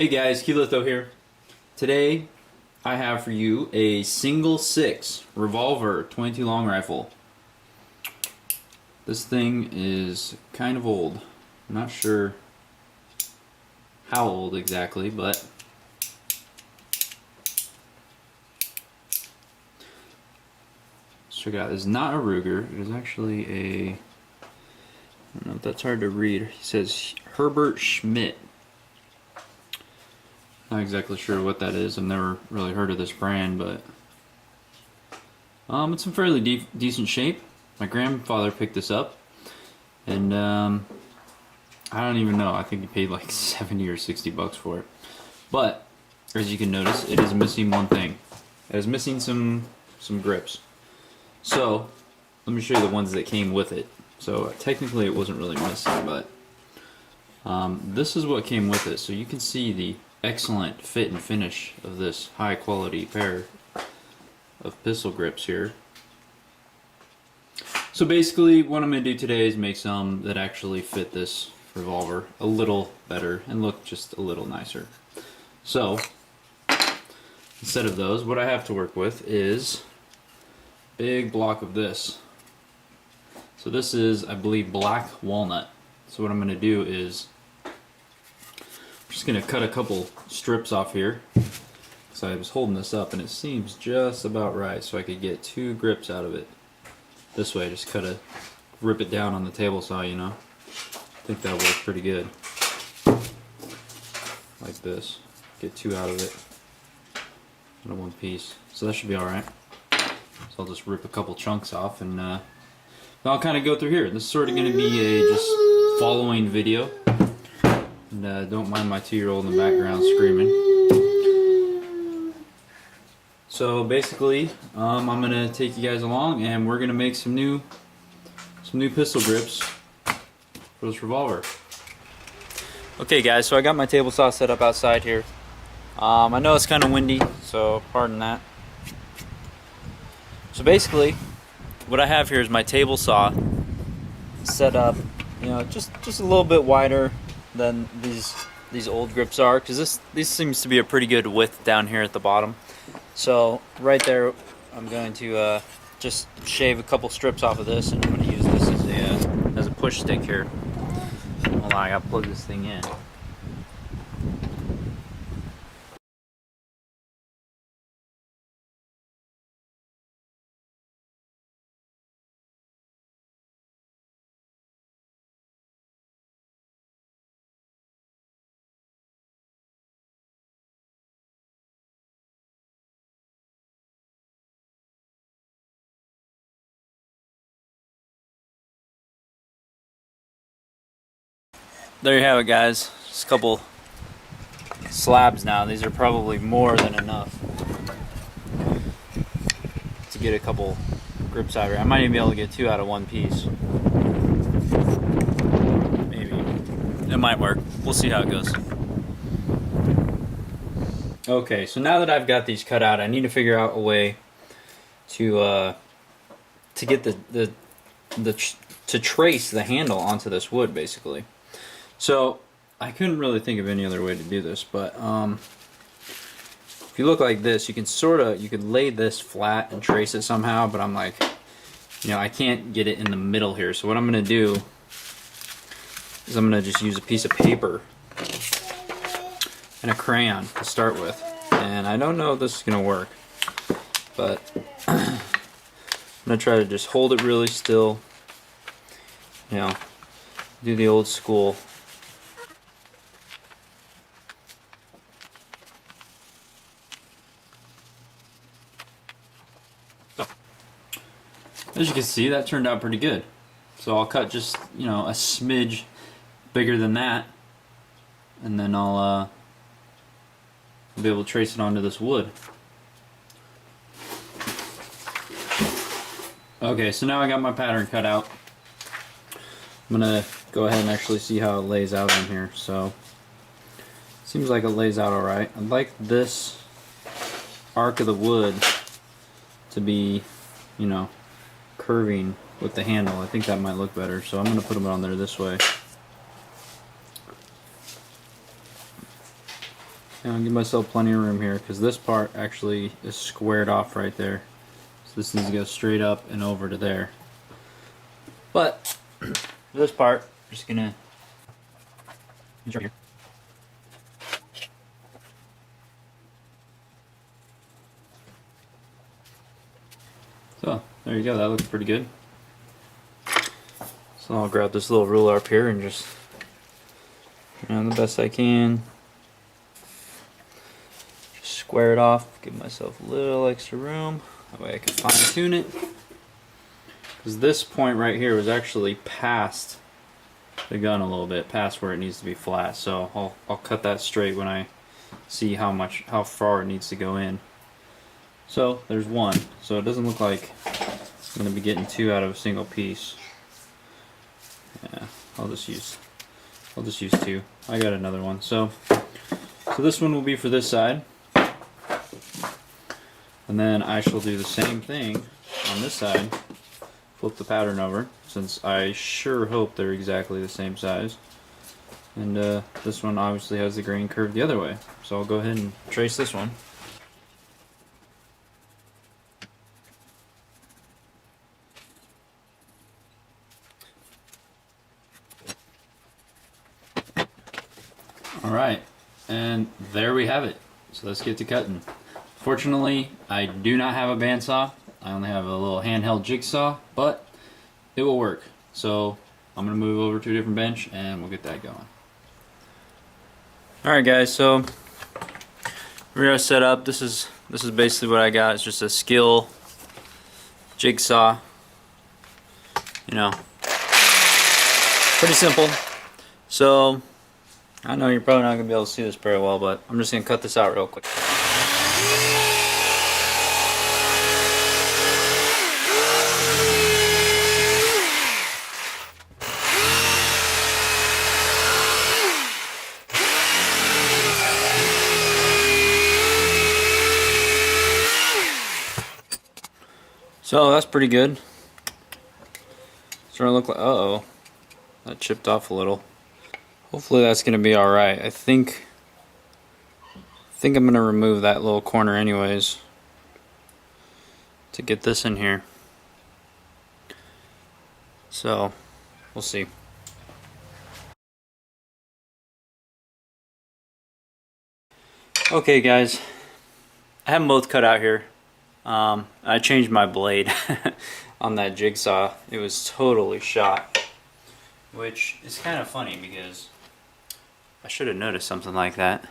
Hey guys, Keylitho here. Today I have for you a single 6 revolver 22 long rifle. This thing is kind of old. I'm not sure how old exactly, but let's check it out. It's not a Ruger. It is actually a, I don't know if that's hard to read. He says Herbert Schmidt. Not exactly sure what that is. I've never really heard of this brand, but it's in fairly decent shape. My grandfather picked this up, and I don't even know. I think he paid like 70 or 60 bucks for it. But as you can notice, it is missing one thing. It is missing some grips. So let me show you the ones that came with it. So technically, it wasn't really missing, but this is what came with it. So you can see the excellent fit and finish of this high quality pair of pistol grips here. So basically what I'm going to do today is make some that actually fit this revolver a little better and look just a little nicer. So instead of those, what I have to work with is a big block of this. So this is, I believe, black walnut. So what I'm going to do is I'm just going to cut a couple strips off here. So I was holding this up and it seems just about right, so I could get 2 grips out of it. This way, just rip it down on the table saw, you know. I think that works pretty good. Like this. Get 2 out of it in one piece. So that should be alright. So I'll just rip a couple chunks off and I'll kind of go through here. This is sort of going to be a just following video. And don't mind my 2-year-old in the background screaming. So basically, I'm gonna take you guys along, and we're gonna make some new pistol grips for this revolver. Okay, guys. So I got my table saw set up outside here. I know it's kind of windy, so pardon that. So basically, what I have here is my table saw set up, you know, just a little bit wider than these old grips are, because this seems to be a pretty good width down here at the bottom. So right there, I'm going to just shave a couple strips off of this, and I'm going to use this as a push stick here. Hold on, I got to plug this thing in. There you have it, guys. Just a couple slabs now. These are probably more than enough to get a couple grips out of here. I might even be able to get 2 out of one piece. Maybe. It might work. We'll see how it goes. Okay, so now that I've got these cut out, I need to figure out a way to get to trace the handle onto this wood, basically. So I couldn't really think of any other way to do this, but if you look like this, you could lay this flat and trace it somehow, but I'm like, you know, I can't get it in the middle here. So what I'm going to do is I'm going to just use a piece of paper and a crayon to start with. And I don't know if this is going to work, but I'm going to try to just hold it really still, you know, do the old school. As you can see, that turned out pretty good. So I'll cut just, you know, a smidge bigger than that, and then I'll be able to trace it onto this wood. Okay, so now I got my pattern cut out. I'm gonna go ahead and actually see how it lays out on here. So seems like it lays out alright. I'd like this arc of the wood to be, you know, curving with the handle. I think that might look better, so I'm going to put them on there this way. And I'll give myself plenty of room here because this part actually is squared off right there. So this needs to go straight up and over to there. But for this part, I'm just gonna right here. So there you go, that looks pretty good. So I'll grab this little ruler up here and just the best I can. Just square it off, give myself a little extra room. That way I can fine tune it. Because this point right here was actually past the gun a little bit, past where it needs to be flat. So I'll cut that straight when I see how far it needs to go in. So there's one. So it doesn't look like I'm going to be getting two out of a single piece. Yeah, I'll just use two. I got another one. So this one will be for this side. And then I shall do the same thing on this side. Flip the pattern over, since I sure hope they're exactly the same size. And this one obviously has the grain curved the other way. So I'll go ahead and trace this one. Alright, and there we have it. So let's get to cutting. Fortunately, I do not have a bandsaw. I only have a little handheld jigsaw, but it will work. So I'm going to move over to a different bench and we'll get that going. Alright guys, so we're going to set up. This is basically what I got. It's just a skill jigsaw. You know, pretty simple. So I know you're probably not going to be able to see this very well, but I'm just going to cut this out real quick. So that's pretty good. It's starting to look like, uh-oh, that chipped off a little. Hopefully that's going to be alright. I think I'm going to remove that little corner anyways to get this in here. So, we'll see. Okay guys, I have them both cut out here. I changed my blade on that jigsaw. It was totally shot, which is kind of funny because I should have noticed something like that.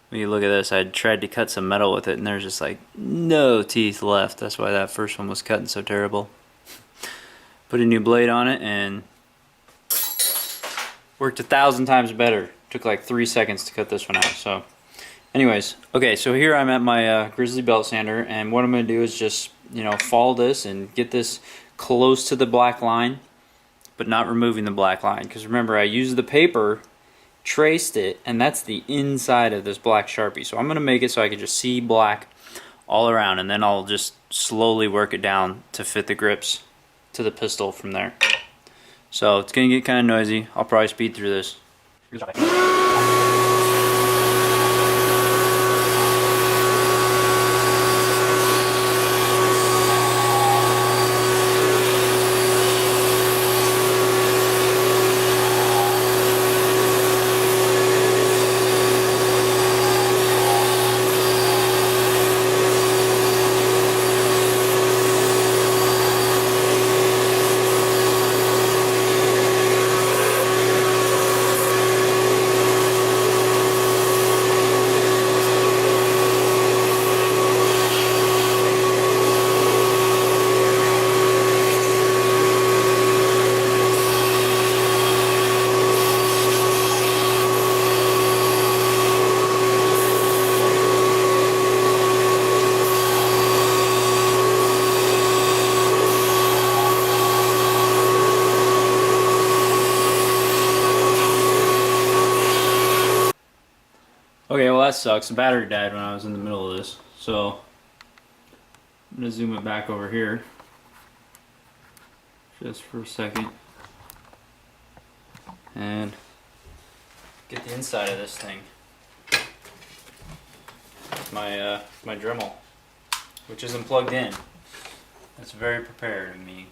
When you look at this, I tried to cut some metal with it and there's just like no teeth left. That's why that first one was cutting so terrible. Put a new blade on it and worked 1,000 times better. Took like 3 seconds to cut this one out. So anyways, okay, so here I'm at my Grizzly belt sander, and what I'm going to do is just, follow this and get this close to the black line, but not removing the black line. Because remember, I used the paper, traced it, and that's the inside of this black Sharpie. So I'm going to make it so I can just see black all around, and then I'll just slowly work it down to fit the grips to the pistol from there. So it's going to get kind of noisy. I'll probably speed through this. Okay, well that sucks. The battery died when I was in the middle of this. So I'm going to zoom it back over here just for a second and get the inside of this thing. my Dremel, which isn't plugged in. It's very prepared of me.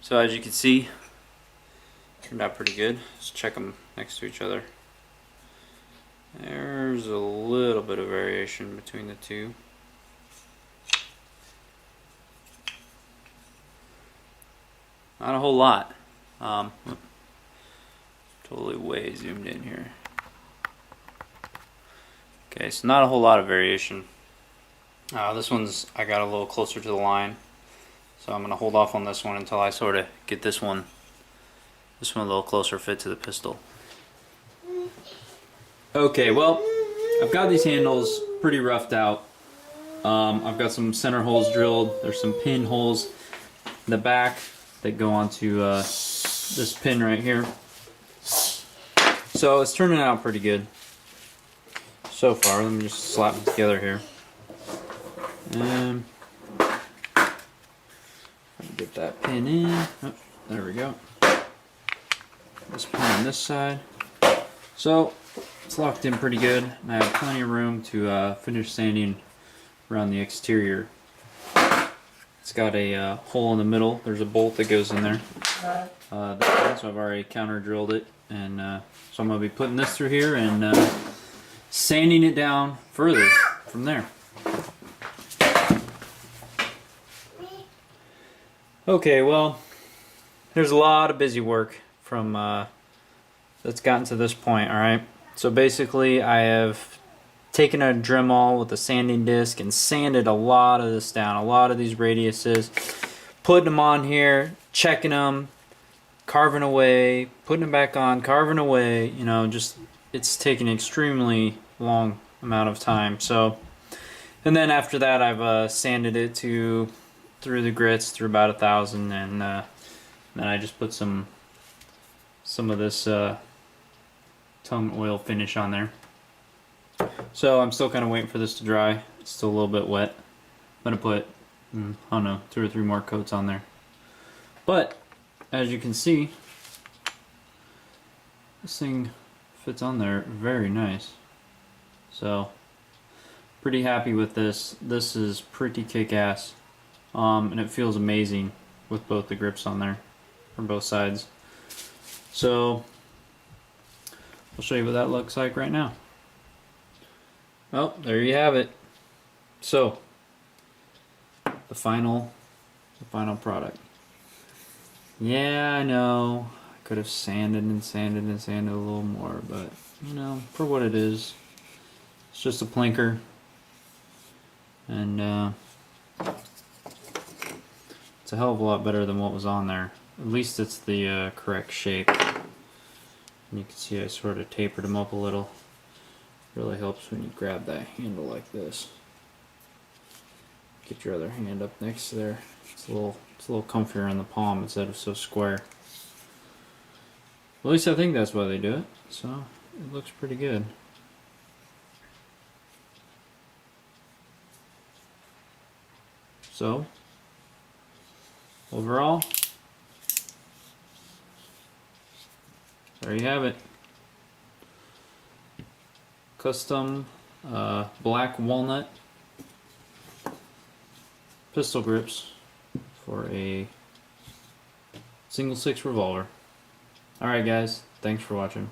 So as you can see, turned out pretty good. Let's check them next to each other. There's a little bit of variation between the two. Not a whole lot. Totally way zoomed in here. Okay, so not a whole lot of variation. This one's, I got a little closer to the line, so I'm going to hold off on this one until I sort of get this one a little closer fit to the pistol. Okay, well, I've got these handles pretty roughed out. I've got some center holes drilled. There's some pin holes in the back that go onto this pin right here. So it's turning out pretty good so far. Let me just slap them together here. And get that pin in. Oh, there we go. This pin on this side. So it's locked in pretty good. And I have plenty of room to finish sanding around the exterior. It's got a hole in the middle. There's a bolt that goes in there. So I've already counter drilled it, and so I'm going to be putting this through here and sanding it down further from there. Okay, well, there's a lot of busy work from that's gotten to this point. All right, so basically I have taken a Dremel with a sanding disc and sanded a lot of this down, a lot of these radiuses, putting them on here, checking them, carving away, putting them back on, carving away. You know, just it's taken an extremely long amount of time. So, and then after that, I've sanded it through the grits through about 1,000, and then I just put some of this tongue oil finish on there. So I'm still kind of waiting for this to dry. It's still a little bit wet. I'm gonna put, I don't know, 2 or 3 more coats on there. But as you can see, this thing fits on there very nice. So pretty happy with this. This is pretty kick-ass, and it feels amazing with both the grips on there from both sides. So I'll show you what that looks like right now. Well, there you have it. So the final product. Yeah, I know I could have sanded and sanded and sanded a little more, but you know, for what it is, it's just a plinker, and it's a hell of a lot better than what was on there. At least it's the correct shape. And you can see I sort of tapered them up a little. Really helps when you grab that handle like this. Get your other hand up next to there. It's a little comfier in the palm instead of so square. At least I think that's why they do it. So it looks pretty good. So overall, there you have it. Custom black walnut pistol grips for a single 6 revolver. Alright guys, thanks for watching.